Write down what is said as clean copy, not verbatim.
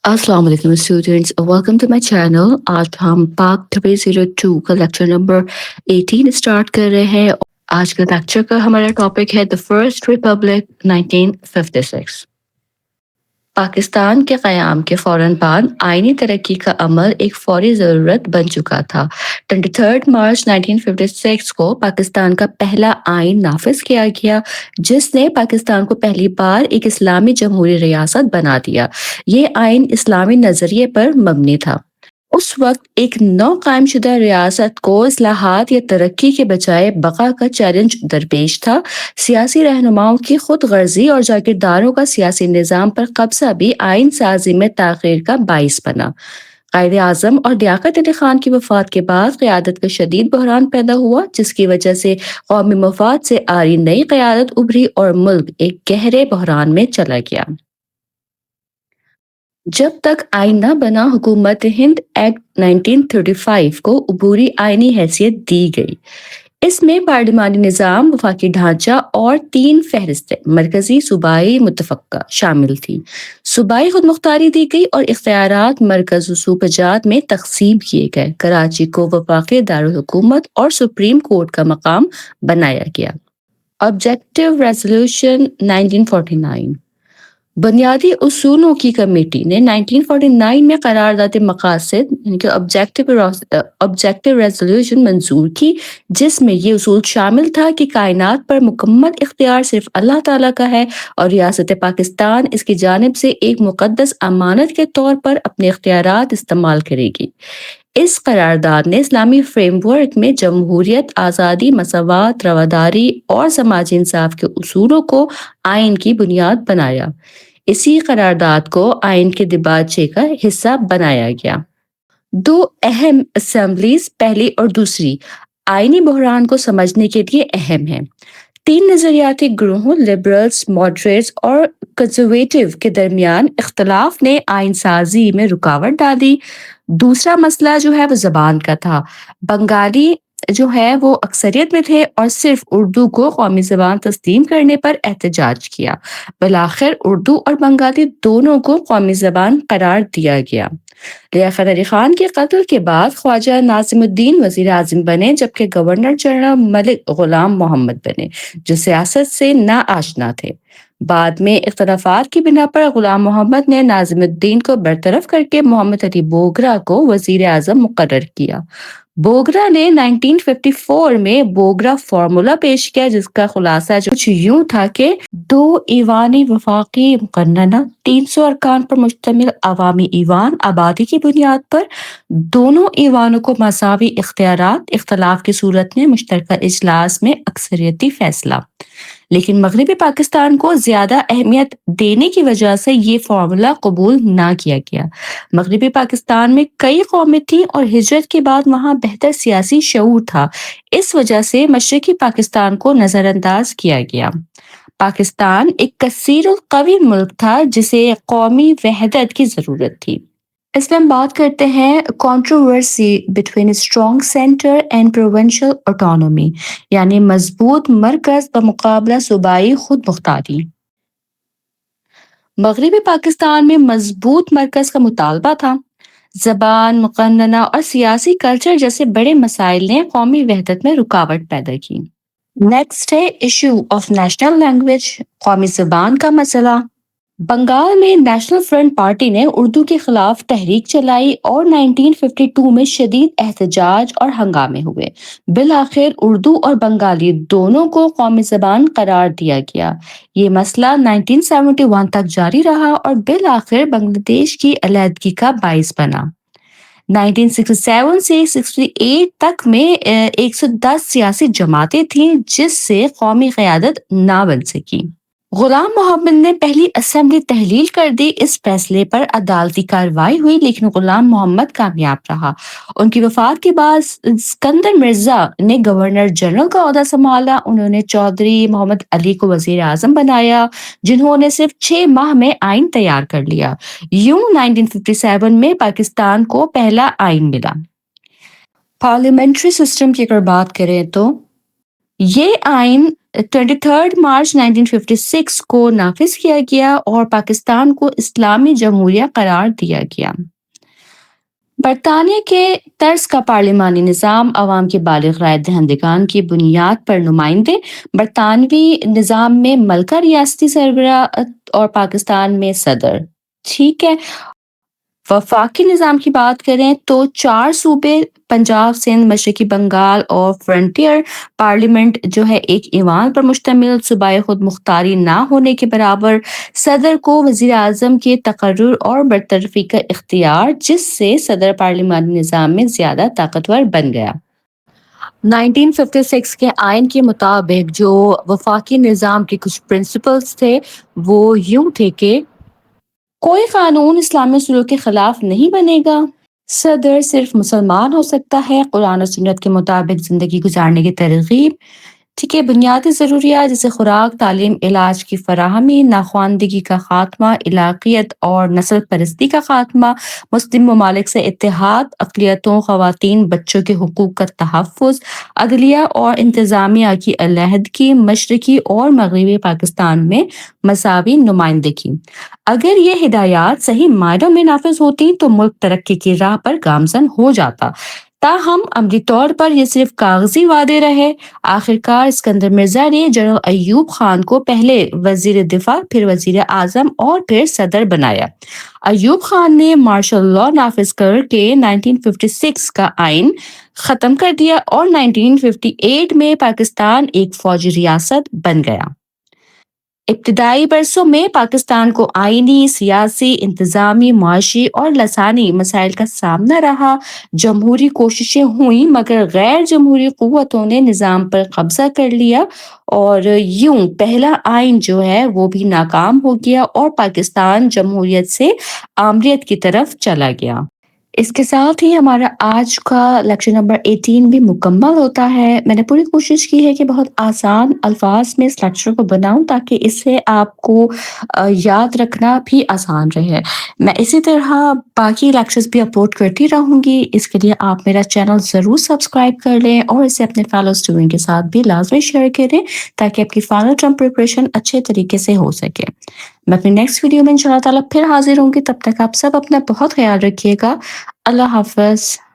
अस्सलाम वालेकुम students, welcome to my channel. आज हम पार्ट 302 का लेक्चर नंबर 18 स्टार्ट कर रहे हैं। आज का लेक्चर का हमारा टॉपिक है द फर्स्ट रिपब्लिक 1956। पाकिस्तान के क़याम के फ़ौरन बाद आइनी तरक्की का अमल एक फ़ौरी ज़रूरत बन चुका था। 23 मार्च 1956 को पाकिस्तान का पहला आइन नाफिज किया गया, जिसने पाकिस्तान को पहली बार एक इस्लामी जमहूरी रियासत बना दिया। ये आइन इस्लामी नज़रिए पर मबनी था। उस वक्त एक नौ कायम शुदा रियासत को इस्लाहात या तरक्की के बजाय बका का चैलेंज दरपेश था। सियासी रहनुमाओं की खुद गर्जी और जागीरदारों का सियासी निज़ाम पर कब्जा भी आइन साजी में ताख़ीर का बाइस बना। कायदे आज़म और लियाकत अली खान की वफात के बाद क़यादत का शदीद बहरान पैदा हुआ, जिसकी वजह से कौमी मफाद से आरी नई क़यादत उभरी और मुल्क एक गहरे बहरान में चला गया। जब तक आइन न बना, हुकूमत हिंद एक्ट 1935 को अबूरी आइनी हैसियत दी गई। इसमें पार्लिमानी निज़ाम, वफाकी ढांचा और 3 फहरिस्तें मरकजी, सूबाई, मुतफ़क्का शामिल थी। सूबाई खुद मुख्तारी दी गई और इख्तियारात मरकज़ सूबजात में तकसीम किए गए। कराची को वफाकी दारुल हुकूमत और सुप्रीम कोर्ट का मकाम बनाया गया। Objective resolution 1949। बुनियादी उसूलों की कमेटी ने 1949 में करारदाद मकासद यानी कि ऑब्जेक्टिव रेजोल्यूशन मंजूर की, जिसमें ये उसूल शामिल था कि कायनात पर मुकम्मल इख्तियार सिर्फ अल्लाह ताला का है और रियासत पाकिस्तान इसकी जानिब से एक मुकद्दस अमानत के तौर पर अपने इख्तियारात इस्तेमाल करेगी। इस करारदाद ने इस्लामी फ्रेमवर्क में जमहूरियत, आज़ादी, मसावात, रवादारी और समाजी इंसाफ के उसूलों को आइन की बुनियाद बनाया। इसी करारदाद को आइन के दिबाचे का हिस्सा बनाया गया। 2 अहम असेंबलीज, पहली और दूसरी, आइनी बहरान को समझने के लिए अहम है। 3 नजरियाती ग्रोहों लिबरल्स, मॉडरेट्स और कंजर्वेटिव के दरमियान इख्तलाफ ने आइन साजी में रुकावट डाली। दूसरा मसला जो है वो ज़बान का था। बंगाली जो है वो अक्सरियत में थे और सिर्फ उर्दू को कौमी ज़बान तस्लीम करने पर एहतजाज किया। बिलाखिर उर्दू और बंगाली दोनों को कौमी ज़बान करार दिया गया। लियाकत अली खान के कत्ल के बाद ख्वाजा नाज़िमुद्दीन वज़ीर आज़म बने, जबकि गवर्नर जनरल मलिक ग़ुलाम मोहम्मद बने, जो सियासत से नाआशना थे। बाद में इख्तलाफात की बिना पर ग़ुलाम मोहम्मद ने नाज़िमुद्दीन को बरतरफ करके मोहम्मद अली बोगरा को वज़ीर आज़म मुकर्रर किया। बोगरा ने 1954 में बोगरा फार्मूला पेश किया, जिसका खुलासा जो कुछ यूं था कि 2 ईवानी वफाकी मुकन्नना, 300 अरकान पर मुश्तमिल अवामी ईवान आबादी की बुनियाद पर दोनों ईवानों को मसावी इख्तियारात, इख्तलाफ की सूरत में मुश्तरका इजलास में अक्सरियती फैसला। लेकिन मगरबी पाकिस्तान को ज्यादा अहमियत देने की वजह से ये फार्मूला कबूल ना किया गया। मगरबी पाकिस्तान में कई कौमें थीं और हिजरत के बाद वहाँ बेहतर सियासी शऊर था। इस वजह से मशरकी पाकिस्तान को नजरअंदाज किया गया। पाकिस्तान एक कसीर कवी मुल्क था, जिसे कौमी वहदत की जरूरत थी। इसमें हम बात करते हैं controversy between strong centre and provincial autonomy, यानी मजबूत मरकज बमुकाबला सूबाई खुद मुख्तारी। मगरबी पाकिस्तान में मजबूत मरकज का मुतालबा था। जबान, मुकन्नना और सियासी कल्चर जैसे बड़े मसाइल ने कौमी वहदत में रुकावट पैदा की। नेक्स्ट है इशू ऑफ नेशनल लैंग्वेज, कौमी जबान का मसला। बंगाल में नेशनल फ्रंट पार्टी ने उर्दू के खिलाफ तहरीक चलाई और 1952 में शदीद एहतजाज और हंगामे हुए। बिलाखिर उर्दू और बंगाली दोनों को कौमी ज़बान करार दिया गया। ये मसला 1971 तक जारी रहा और बिलाखिर बांग्लादेश की अलहदगी का बाइस बना। 1967 से 68 तक में 110 सियासी जमातें थीं, जिससे कौमी क़यादत ना बन सकी। गुलाम मोहम्मद ने पहली असेंबली तहलील कर दी। इस फैसले पर अदालती कार्रवाई हुई, लेकिन गुलाम मोहम्मद कामयाब रहा। उनकी वफात के बाद सिकंदर मिर्जा ने गवर्नर जनरल का ओहदा संभाला। उन्होंने चौधरी मोहम्मद अली को वजीर आजम बनाया, जिन्होंने सिर्फ 6 माह में आइन तैयार कर लिया। यूं 1957 में पाकिस्तान को पहला आइन मिला। पार्लियामेंट्री सिस्टम की अगर बात करें तो یہ آئین 23 مارچ 1956 کو نافذ کیا گیا اور پاکستان کو اسلامی جمہوریہ قرار دیا گیا۔ برطانیہ کے طرز کا پارلیمانی نظام عوام کے بالغ رائے دہندگان کی بنیاد پر نمائندے، برطانوی نظام میں ملکہ ریاستی سربراہ اور پاکستان میں صدر۔ ٹھیک ہے، وفاقی نظام کی بات کریں تو 4 صوبے پنجاب، سندھ، مشرقی بنگال اور فرنٹیئر پارلیمنٹ جو ہے ایک ایوان پر مشتمل صوبائی خود مختاری نہ ہونے کے برابر، صدر کو وزیر اعظم کے تقرر اور برطرفی کا اختیار، جس سے صدر پارلیمانی نظام میں زیادہ طاقتور بن گیا۔ 1956 کے آئین کے مطابق جو وفاقی نظام کے کچھ پرنسپلز تھے وہ یوں تھے کہ کوئی قانون اسلامی اصولوں کے خلاف نہیں بنے گا، صدر صرف مسلمان ہو سکتا ہے، قرآن و سنت کے مطابق زندگی گزارنے کی ترغیب، ٹھیک ہے، بنیادی ضروریات جیسے خوراک، تعلیم، علاج کی فراہمی، ناخواندگی کا خاتمہ، علاقیت اور نسل پرستی کا خاتمہ، مسلم ممالک سے اتحاد، اقلیتوں، خواتین، بچوں کے حقوق کا تحفظ، عدلیہ اور انتظامیہ کی علیحدگی، مشرقی اور مغربی پاکستان میں مساوی نمائندگی۔ اگر یہ ہدایات صحیح معنوں میں نافذ ہوتی تو ملک ترقی کی راہ پر گامزن ہو جاتا، تاہم عملی طور پر یہ صرف کاغذی وعدے رہے۔ آخرکار اسکندر مرزا نے جنرل ایوب خان کو پہلے وزیر دفاع، پھر وزیر اعظم اور پھر صدر بنایا۔ ایوب خان نے مارشل لاء نافذ کر کے 1956 کا آئین ختم کر دیا اور 1958 میں پاکستان ایک فوجی ریاست بن گیا۔ ابتدائی برسوں میں پاکستان کو آئینی، سیاسی، انتظامی، معاشی اور لسانی مسائل کا سامنا رہا۔ جمہوری کوششیں ہوئیں مگر غیر جمہوری قوتوں نے نظام پر قبضہ کر لیا اور یوں پہلا آئین جو ہے وہ بھی ناکام ہو گیا اور پاکستان جمہوریت سے آمریت کی طرف چلا گیا۔ اس کے ساتھ ہی ہمارا آج کا لیکچر نمبر 18 بھی مکمل ہوتا ہے۔ میں نے پوری کوشش کی ہے کہ بہت آسان الفاظ میں اس لیکچر کو بناؤں تاکہ اس سے آپ کو یاد رکھنا بھی آسان رہے۔ میں اسی طرح باقی لیکچرز بھی اپلوڈ کرتی رہوں گی، اس کے لیے آپ میرا چینل ضرور سبسکرائب کر لیں اور اسے اپنے فیلو اسٹوڈنٹ کے ساتھ بھی لازمی شیئر کریں تاکہ آپ کی فائنل ٹرم پریپریشن اچھے طریقے سے ہو سکے۔ میں اپنی نیکسٹ ویڈیو میں انشاءاللہ تعالیٰ پھر حاضر ہوں گی، تب تک آپ سب اپنا بہت خیال رکھیے گا۔ اللہ حافظ۔